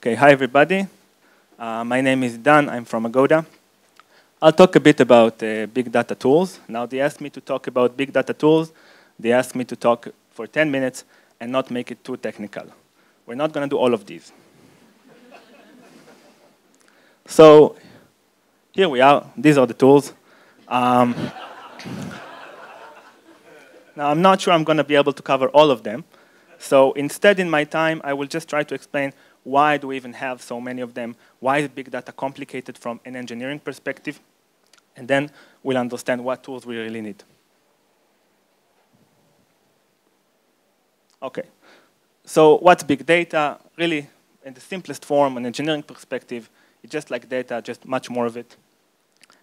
Okay, hi everybody. My name is Idan, I'm from Agoda. I'll talk a bit about big data tools. Now they asked me to talk about big data tools. They asked me to talk for 10 minutes and not make it too technical. We're not going to do all of these. So here we are. These are the tools. Now I'm not sure I'm going to be able to cover all of them. So instead in my time, I will just try to explain why do we even have so many of them? Why is big data complicated from an engineering perspective? And then we'll understand what tools we really need. Okay, so what's big data? Really, in the simplest form, an engineering perspective, it's just like data, just much more of it.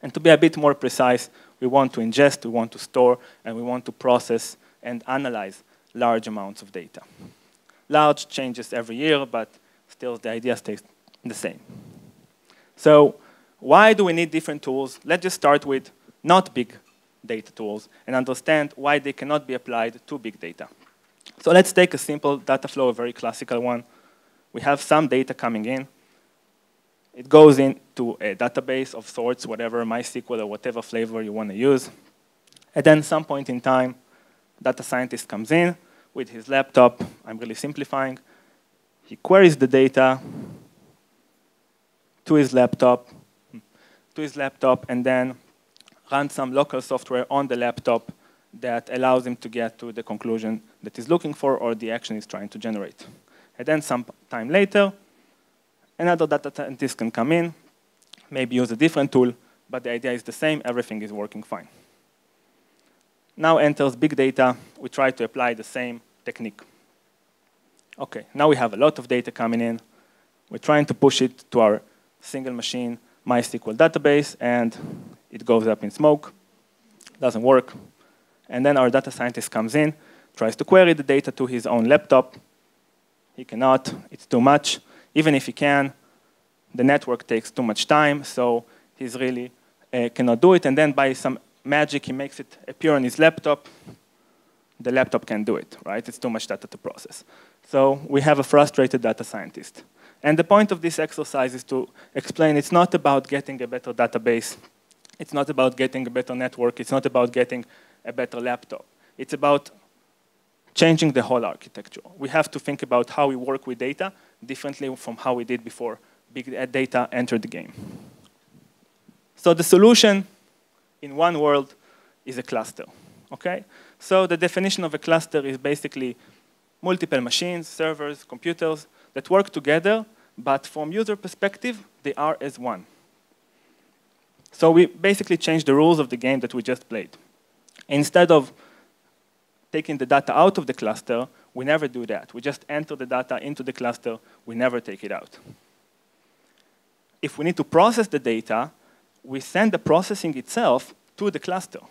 And to be a bit more precise, we want to ingest, we want to store, and we want to process and analyze large amounts of data. Large changes every year, but still the idea stays the same. So why do we need different tools? Let's just start with not big data tools and understand why they cannot be applied to big data. So let's take a simple data flow, a very classical one. We have some data coming in. It goes into a database of sorts, whatever, MySQL or whatever flavor you want to use. And then some point in time, data scientist comes in with his laptop. I'm really simplifying. He queries the data to his laptop, and then runs some local software on the laptop that allows him to get to the conclusion that he's looking for or the action he's trying to generate. And then some time later, another data scientist can come in, maybe use a different tool, but the idea is the same, everything is working fine. Now enters big data, we try to apply the same technique. Okay, now we have a lot of data coming in. We're trying to push it to our single machine MySQL database, and it goes up in smoke, doesn't work. And then our data scientist comes in, tries to query the data to his own laptop. He cannot, it's too much. Even if he can, the network takes too much time, so he's really cannot do it. And then by some magic, he makes it appear on his laptop. The laptop can't do it, right? It's too much data to process. So we have a frustrated data scientist. And the point of this exercise is to explain it's not about getting a better database. It's not about getting a better network. It's not about getting a better laptop. It's about changing the whole architecture. We have to think about how we work with data differently from how we did before big data entered the game. So the solution in one world is a cluster, okay? So the definition of a cluster is basically multiple machines, servers, computers that work together, but from user perspective, they are as one. So we basically changed the rules of the game that we just played. Instead of taking the data out of the cluster, we never do that. We just enter the data into the cluster, we never take it out. If we need to process the data, we send the processing itself to the cluster.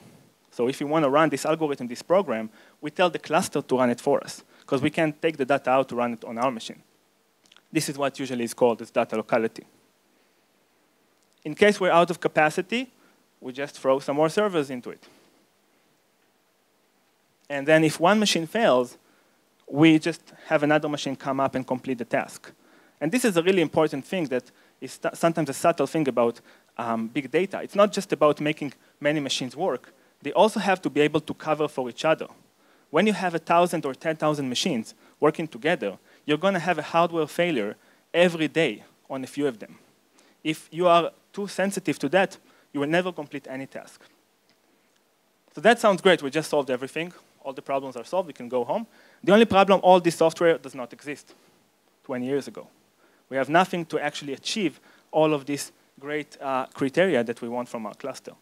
So if we want to run this algorithm, this program, we tell the cluster to run it for us, because we can't take the data out to run it on our machine. This is what usually is called as data locality. In case we're out of capacity, we just throw some more servers into it. And then if one machine fails, we just have another machine come up and complete the task. And this is a really important thing that is sometimes a subtle thing about big data. It's not just about making many machines work. They also have to be able to cover for each other. When you have 1,000 or 10,000 machines working together, you're going to have a hardware failure every day on a few of them. If you are too sensitive to that, you will never complete any task. So that sounds great. We just solved everything. All the problems are solved. We can go home. The only problem, all this software does not exist 20 years ago. We have nothing to actually achieve all of these great criteria that we want from our cluster.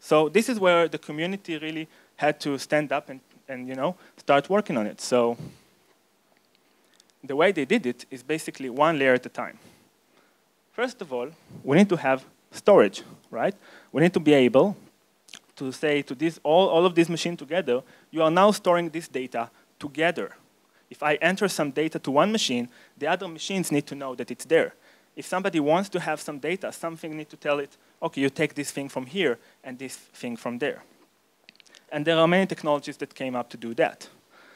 So this is where the community really had to stand up and start working on it. So the way they did it is basically one layer at a time. First of all, we need to have storage, right? We need to be able to say to all of these machines together, you are now storing this data together. If I enter some data to one machine, the other machines need to know that it's there. If somebody wants to have some data, something needs to tell it, okay, you take this thing from here and this thing from there. And there are many technologies that came up to do that.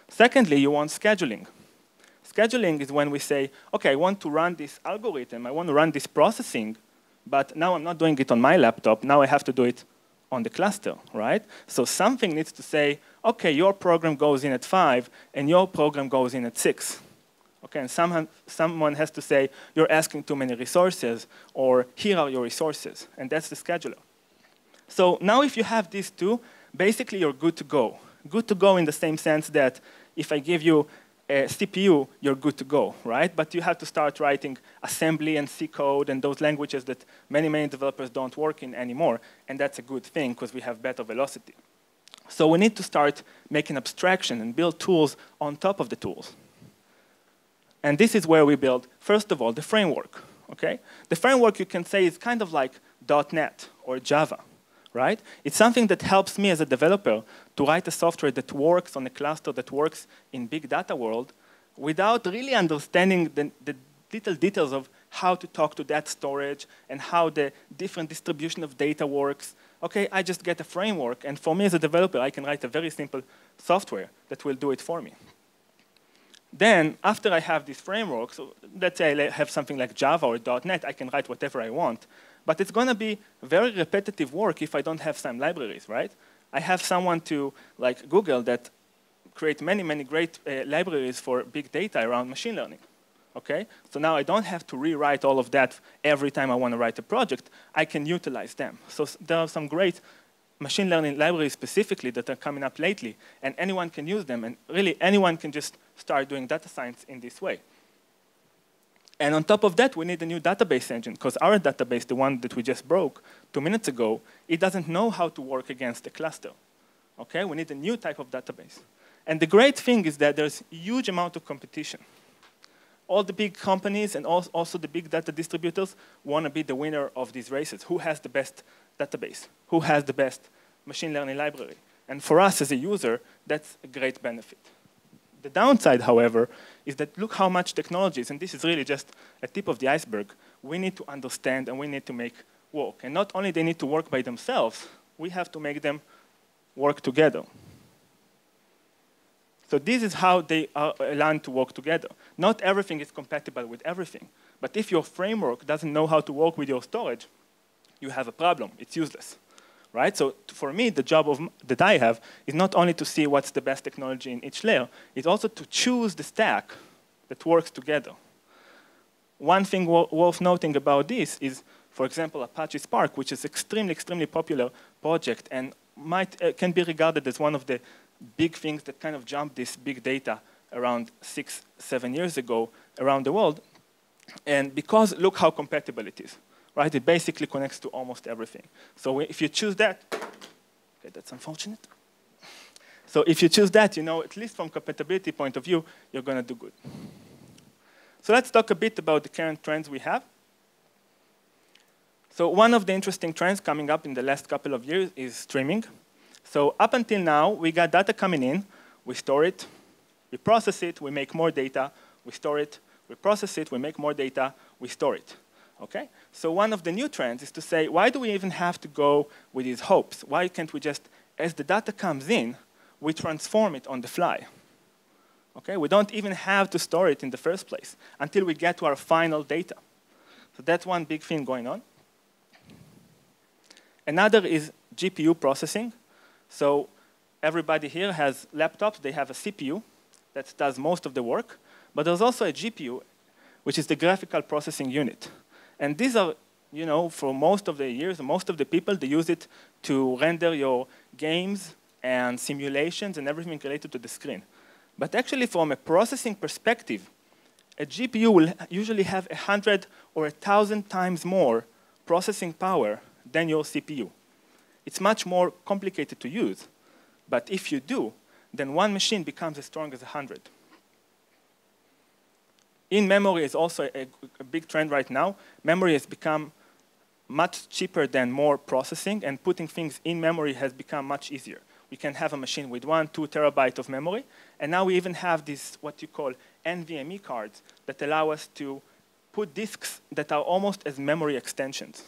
Secondly, you want scheduling. Scheduling is when we say, okay, I want to run this algorithm, I want to run this processing, but now I'm not doing it on my laptop, now I have to do it on the cluster, right? So something needs to say, okay, your program goes in at 5, and your program goes in at 6. Okay, and someone has to say, you're asking too many resources, or here are your resources, and that's the scheduler. So now if you have these two, basically you're good to go. Good to go in the same sense that if I give you a CPU, you're good to go, right? But you have to start writing assembly and C code and those languages that many, many developers don't work in anymore, and that's a good thing because we have better velocity. So we need to start making abstraction and build tools on top of the tools. And this is where we build, first of all, the framework, okay? The framework, you can say, is kind of like .NET or Java, right? It's something that helps me as a developer to write a software that works on a cluster that works in big data world without really understanding the little details of how to talk to that storage and how the different distribution of data works. Okay, I just get a framework, and for me as a developer, I can write a very simple software that will do it for me. Then, after I have this framework, so let's say I have something like Java or .NET, I can write whatever I want. But it's going to be very repetitive work if I don't have some libraries, right? I have someone like Google that create many, many great libraries for big data around machine learning, okay? So now I don't have to rewrite all of that every time I want to write a project. I can utilize them. So there are some great machine learning libraries specifically that are coming up lately, and anyone can use them, and really anyone can just start doing data science in this way. And on top of that, we need a new database engine, because our database, the one that we just broke 2 minutes ago, it doesn't know how to work against a cluster. Okay, we need a new type of database. And the great thing is that there's a huge amount of competition. All the big companies and also the big data distributors want to be the winner of these races. Who has the best database? Who has the best machine learning library? And for us as a user, that's a great benefit. The downside, however, is that look how much technologies, and this is really just a tip of the iceberg, we need to understand and we need to make work. And not only they need to work by themselves, we have to make them work together. So this is how they are aligned to work together. Not everything is compatible with everything. But if your framework doesn't know how to work with your storage, you have a problem. It's useless. Right? So for me, the job that I have is not only to see what's the best technology in each layer, it's also to choose the stack that works together. One thing worth noting about this is, for example, Apache Spark, which is extremely, extremely popular project and can be regarded as one of the big things that kind of jumped this big data around 6-7 years ago around the world. And because look how compatible it is. Right? It basically connects to almost everything. So if you choose that, okay, that's unfortunate. So if you choose that, you know, at least from compatibility point of view, you're going to do good. So let's talk a bit about the current trends we have. So one of the interesting trends coming up in the last couple of years is streaming. So up until now, we got data coming in, we store it, we process it, we make more data, we store it, we process it, we make more data, we store it. Okay? So one of the new trends is to say, why do we even have to go with these hopes? Why can't we just, as the data comes in, we transform it on the fly? Okay? We don't even have to store it in the first place until we get to our final data. So that's one big thing going on. Another is GPU processing. So everybody here has laptops. They have a CPU that does most of the work. But there's also a GPU, which is the graphical processing unit. And these are, you know, for most of the years, most of the people, they use it to render your games and simulations and everything related to the screen. But actually, from a processing perspective, a GPU will usually have 100 or 1,000 times more processing power than your CPU. It's much more complicated to use. But if you do, then one machine becomes as strong as 100. In-memory is also a big trend right now. Memory has become much cheaper than more processing, and putting things in memory has become much easier. We can have a machine with 1-2 terabytes of memory, and now we even have this, what you call NVMe cards, that allow us to put disks that are almost as memory extensions.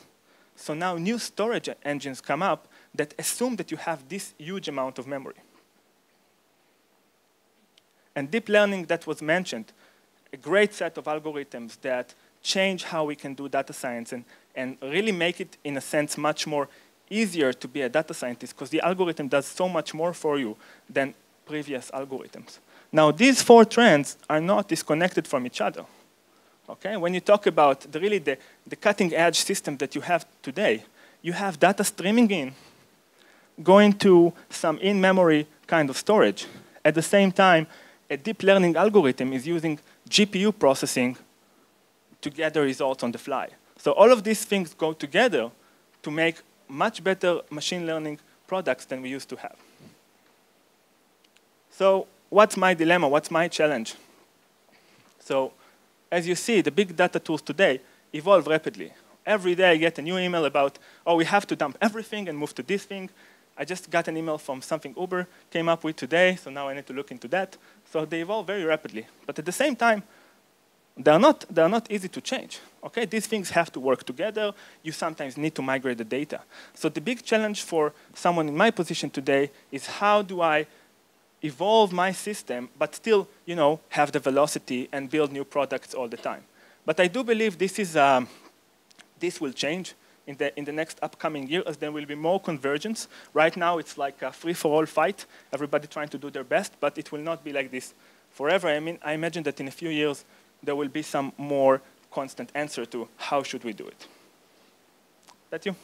So now new storage engines come up that assume that you have this huge amount of memory. And deep learning that was mentioned, a great set of algorithms that change how we can do data science and really make it, in a sense, much more easier to be a data scientist because the algorithm does so much more for you than previous algorithms. Now, these four trends are not disconnected from each other. Okay? When you talk about the cutting edge system that you have today, you have data streaming in, going to some in-memory kind of storage. At the same time, a deep learning algorithm is using GPU processing to get the results on the fly. So all of these things go together to make much better machine learning products than we used to have. So what's my dilemma? What's my challenge? So as you see, the big data tools today evolve rapidly. Every day I get a new email about, oh, we have to dump everything and move to this thing. I just got an email from something Uber came up with today, so now I need to look into that. So they evolve very rapidly. But at the same time, they're not easy to change. Okay? These things have to work together. You sometimes need to migrate the data. So the big challenge for someone in my position today is how do I evolve my system, but still, have the velocity and build new products all the time. But I do believe this will change in the next upcoming year as there will be more convergence. Right now, it's like a free-for-all fight, everybody trying to do their best, but it will not be like this forever. I imagine that in a few years, there will be some more constant answer to how should we do it. That you?